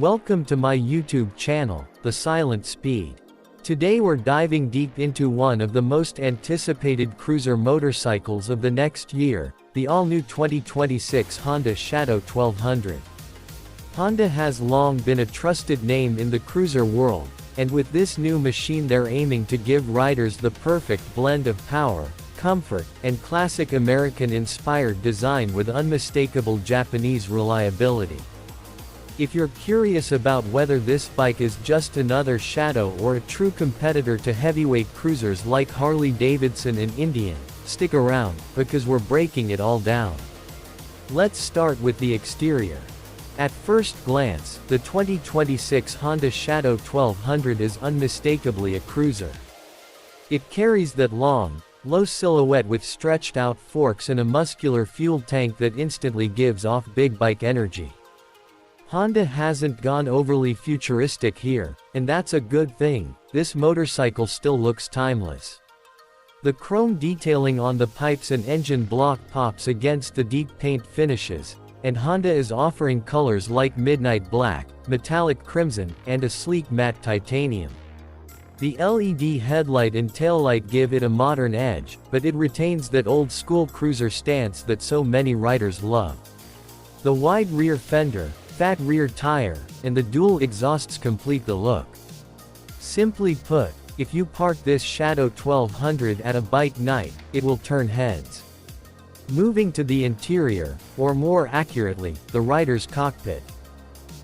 Welcome to my YouTube channel, The Silent Speed. Today we're diving deep into one of the most anticipated cruiser motorcycles of the next year, the all-new 2026 Honda Shadow 1200. Honda has long been a trusted name in the cruiser world, and with this new machine they're aiming to give riders the perfect blend of power, comfort, and classic American-inspired design with unmistakable Japanese reliability. If you're curious about whether this bike is just another Shadow or a true competitor to heavyweight cruisers like Harley-Davidson and Indian, stick around, because we're breaking it all down. Let's start with the exterior. At first glance, the 2026 Honda Shadow 1200 is unmistakably a cruiser. It carries that long, low silhouette with stretched out forks and a muscular fuel tank that instantly gives off big bike energy. Honda hasn't gone overly futuristic here, and that's a good thing. This motorcycle still looks timeless. The chrome detailing on the pipes and engine block pops against the deep paint finishes, and Honda is offering colors like midnight black, metallic crimson, and a sleek matte titanium. The LED headlight and taillight give it a modern edge, but it retains that old-school cruiser stance that so many riders love. The wide rear fender, fat rear tire, and the dual exhausts complete the look. Simply put, if you park this Shadow 1200 at a bike night, it will turn heads. Moving to the interior, or more accurately, the rider's cockpit.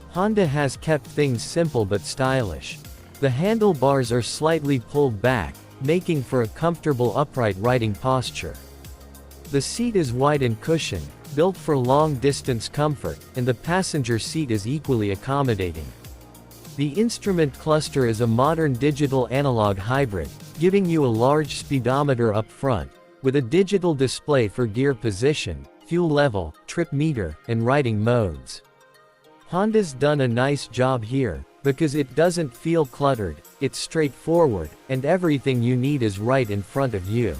Honda has kept things simple but stylish. The handlebars are slightly pulled back, making for a comfortable upright riding posture. The seat is wide and cushioned, built for long-distance comfort, and the passenger seat is equally accommodating. The instrument cluster is a modern digital-analog hybrid, giving you a large speedometer up front, with a digital display for gear position, fuel level, trip meter, and riding modes. Honda's done a nice job here, because it doesn't feel cluttered, it's straightforward, and everything you need is right in front of you.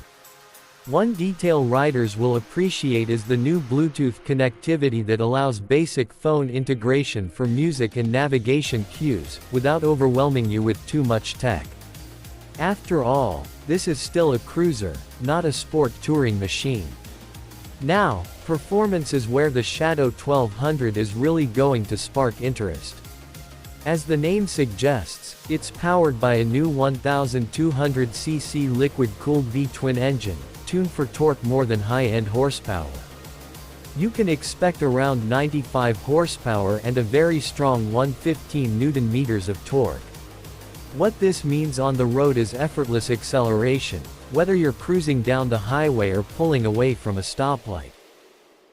One detail riders will appreciate is the new Bluetooth connectivity that allows basic phone integration for music and navigation cues, without overwhelming you with too much tech. After all, this is still a cruiser, not a sport touring machine. Now, performance is where the Shadow 1200 is really going to spark interest. As the name suggests, it's powered by a new 1200cc liquid-cooled V-twin engine, tuned for torque more than high-end horsepower. You can expect around 95 horsepower and a very strong 115 Nm of torque. What this means on the road is effortless acceleration, whether you're cruising down the highway or pulling away from a stoplight.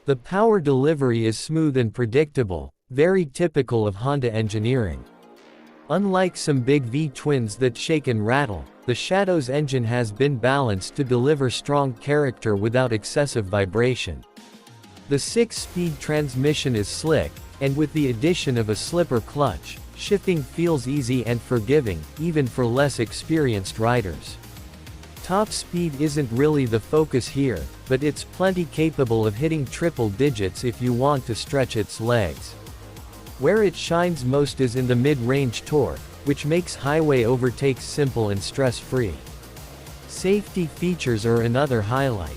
The power delivery is smooth and predictable, very typical of Honda engineering. Unlike some big V-twins that shake and rattle, the Shadow's engine has been balanced to deliver strong character without excessive vibration. The 6-speed transmission is slick, and with the addition of a slipper clutch, shifting feels easy and forgiving, even for less experienced riders. Top speed isn't really the focus here, but it's plenty capable of hitting triple digits if you want to stretch its legs. Where it shines most is in the mid-range torque, which makes highway overtakes simple and stress-free. Safety features are another highlight.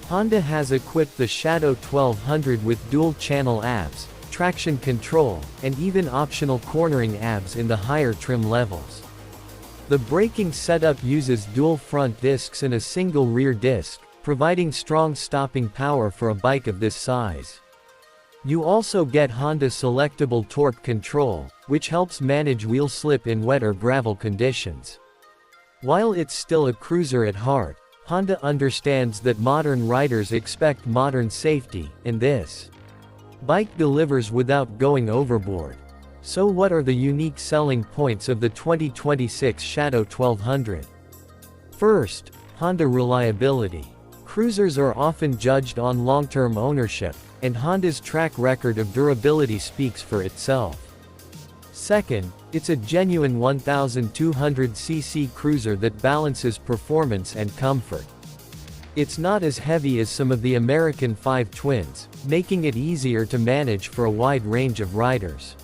Honda has equipped the Shadow 1200 with dual-channel ABS, traction control, and even optional cornering ABS in the higher trim levels. The braking setup uses dual front discs and a single rear disc, providing strong stopping power for a bike of this size. You also get Honda selectable torque control, which helps manage wheel slip in wet or gravel conditions. While it's still a cruiser at heart, Honda understands that modern riders expect modern safety, and this bike delivers without going overboard. So what are the unique selling points of the 2026 Shadow 1200? First, Honda reliability. Cruisers are often judged on long-term ownership, and Honda's track record of durability speaks for itself. Second, it's a genuine 1200cc cruiser that balances performance and comfort. It's not as heavy as some of the American 5 twins, making it easier to manage for a wide range of riders.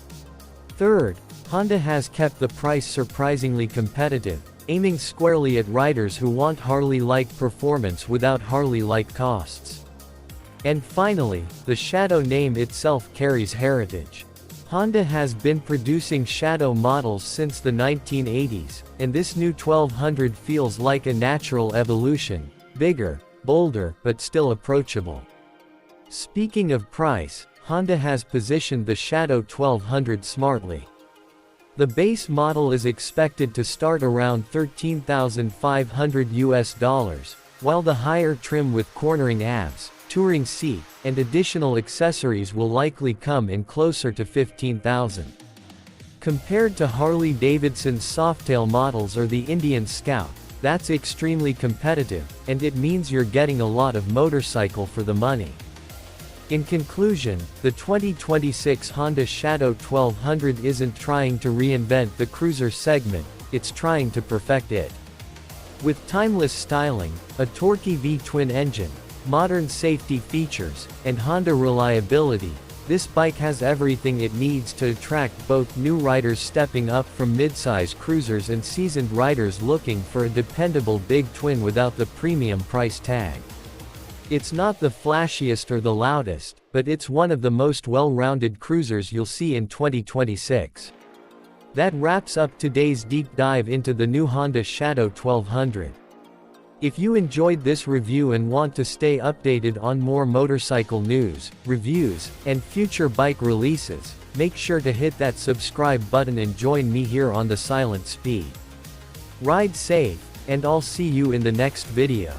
Third, Honda has kept the price surprisingly competitive, aiming squarely at riders who want Harley-like performance without Harley-like costs. And finally, the Shadow name itself carries heritage. Honda has been producing Shadow models since the 1980s, and this new 1200 feels like a natural evolution, bigger, bolder, but still approachable. Speaking of price, Honda has positioned the Shadow 1200 smartly. The base model is expected to start around $13,500, while the higher trim with cornering abs, touring seat, and additional accessories will likely come in closer to $15,000. Compared to Harley-Davidson's Softail models or the Indian Scout, that's extremely competitive, and it means you're getting a lot of motorcycle for the money. In conclusion, the 2026 Honda Shadow 1200 isn't trying to reinvent the cruiser segment, it's trying to perfect it. With timeless styling, a torquey V-twin engine, modern safety features, and Honda reliability, this bike has everything it needs to attract both new riders stepping up from midsize cruisers and seasoned riders looking for a dependable big twin without the premium price tag. It's not the flashiest or the loudest, but it's one of the most well-rounded cruisers you'll see in 2026. That wraps up today's deep dive into the new Honda Shadow 1200. If you enjoyed this review and want to stay updated on more motorcycle news, reviews, and future bike releases, make sure to hit that subscribe button and join me here on the Silent Speed. Ride safe, and I'll see you in the next video.